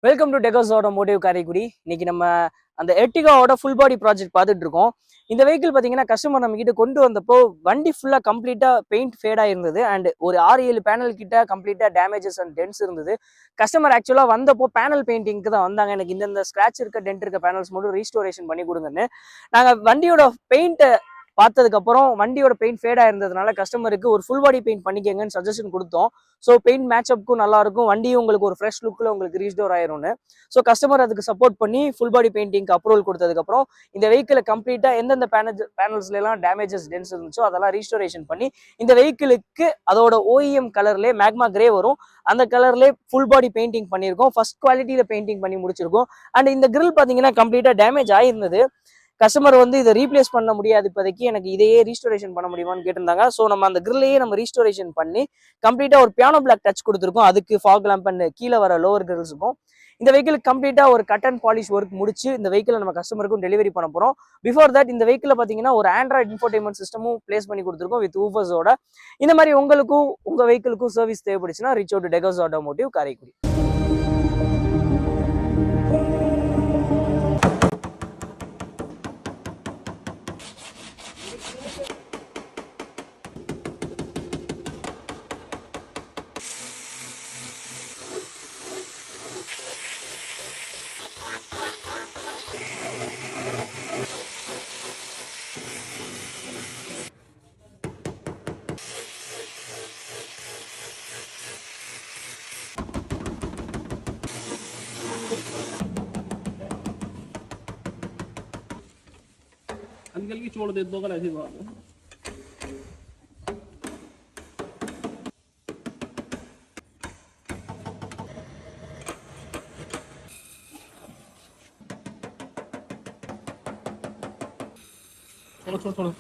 Welcome to Tecos automotive Karaikudi. இன்னைக்கு நம்ம அந்த எர்டிகாவோட ஃபுல் பாடி ப்ராஜெக்ட் பார்த்துட்டு இருக்கோம். இந்த வெஹிக்கிள் பார்த்தீங்கன்னா கஸ்டமர் நம்ம கிட்ட கொண்டு வந்தப்போ வண்டி ஃபுல்லாக கம்ப்ளீட்டாக பெயிண்ட் ஃபேடாக இருந்தது அண்ட் ஒரு 6-7 பேனல் கிட்ட கம்ப்ளீட்டாக டேமேஜஸ் அண்ட் டென்ட்ஸ் இருந்தது. கஸ்டமர் ஆக்சுவலாக வந்தப்போ பேனல் பெயிண்டிங்க்கு தான் வந்தாங்க. எனக்கு இந்த ஸ்க்ராட்ச் இருக்க டென்ட் இருக்க பேனல்ஸ் மட்டும் ரீஸ்டோரேஷன் பண்ணி கொடுங்கன்னு. நாங்கள் வண்டியோட பெயிண்ட்டை பார்த்ததுக்கப்புறம் வண்டியோட பெயிண்ட் ஃபேடாக இருந்ததுனால கஸ்டமருக்கு ஒரு ஃபுல் பாடி பெயிண்ட் பண்ணிக்கங்கன்னு சஜஷன் கொடுத்தோம். ஸோ பெயிண்ட் மேட்சப்புக்கும் நல்லா இருக்கும், வண்டியும் உங்களுக்கு ஒரு ஃப்ரெஷ் லுக்கில் உங்களுக்கு ரீஸ்டோர் ஆயிரும்னு. ஸோ கஸ்டமர் அதுக்கு சப்போர்ட் பண்ணி ஃபுல் பாடி பெயிண்டிங்க்கு அப்ரூவல் கொடுத்ததுக்கப்புறம் இந்த வெஹிக்கிளை கம்ப்ளீட்டாக எந்தெந்த பேனல்ஸ்லாம் டேமேஜஸ் டென்ஸ் இருந்துச்சோ அதெல்லாம் ரீஸ்டோரேஷன் பண்ணி இந்த வெஹிக்கிளுக்கு அதோட ஓஇஎம் கலர்லேயே மேக்மா கிரே வரும், அந்த கலர்லேயே ஃபுல் பாடி பெயிண்டிங் பண்ணியிருக்கோம். ஃபர்ஸ்ட் குவாலிட்டியில் பெயிண்டிங் பண்ணி முடிச்சிருக்கோம். அண்ட் இந்த கிரில் பார்த்தீங்கன்னா கம்ப்ளீட்டாக டேமேஜ் ஆயிருந்தது. கஸ்டமர் வந்து இதை ரீப்ளேஸ் பண்ண முடியாது இப்போதைக்கு, எனக்கு இதையே ரீஸ்டோரேஷன் பண்ண முடியுமான்னு கேட்டிருந்தாங்க. ஸோ நம்ம அந்த கிரில்லையே நம்ம ரீஸ்டோரேஷன் பண்ணி கம்ப்ளீட்டாக ஒரு பியானோ பிளாக் டச் கொடுத்துருக்கோம். அதுக்கு ஃபாக் லேம்ப் அண்ட் கீழே வர லோவர் கிரில்ஸுக்கும் இந்த வெஹிக்கிள் கம்ப்ளீட்டாக ஒரு கட் அண்ட் பாலிஷ் ஒர்க் முடிச்சு இந்த வெஹிக்கிளை நம்ம கஸ்டமருக்கும் டெலிவரி பண்ண போகிறோம். பிஃபோர் தட் இந்த வெஹிக்கிளை பார்த்தீங்கன்னா ஒரு ஆண்ட்ராய்டு இன்ஃபோர்டைன்மெண்ட் சிஸ்டமும் பிளேஸ் பண்ணி கொடுத்துருக்கோம் வித் ஊஃபர்ஸோட. இந்த மாதிரி உங்களுக்கும் உங்கள் வெஹிக்கிளுக்கும் சர்வீஸ் தேவைப்படுச்சுன்னா reach out Tecos automotive Karaikudi. Uncle की छोड़ दे दो, कल ऐसी बात है। छोड़ो छोड़ो छोड़ो।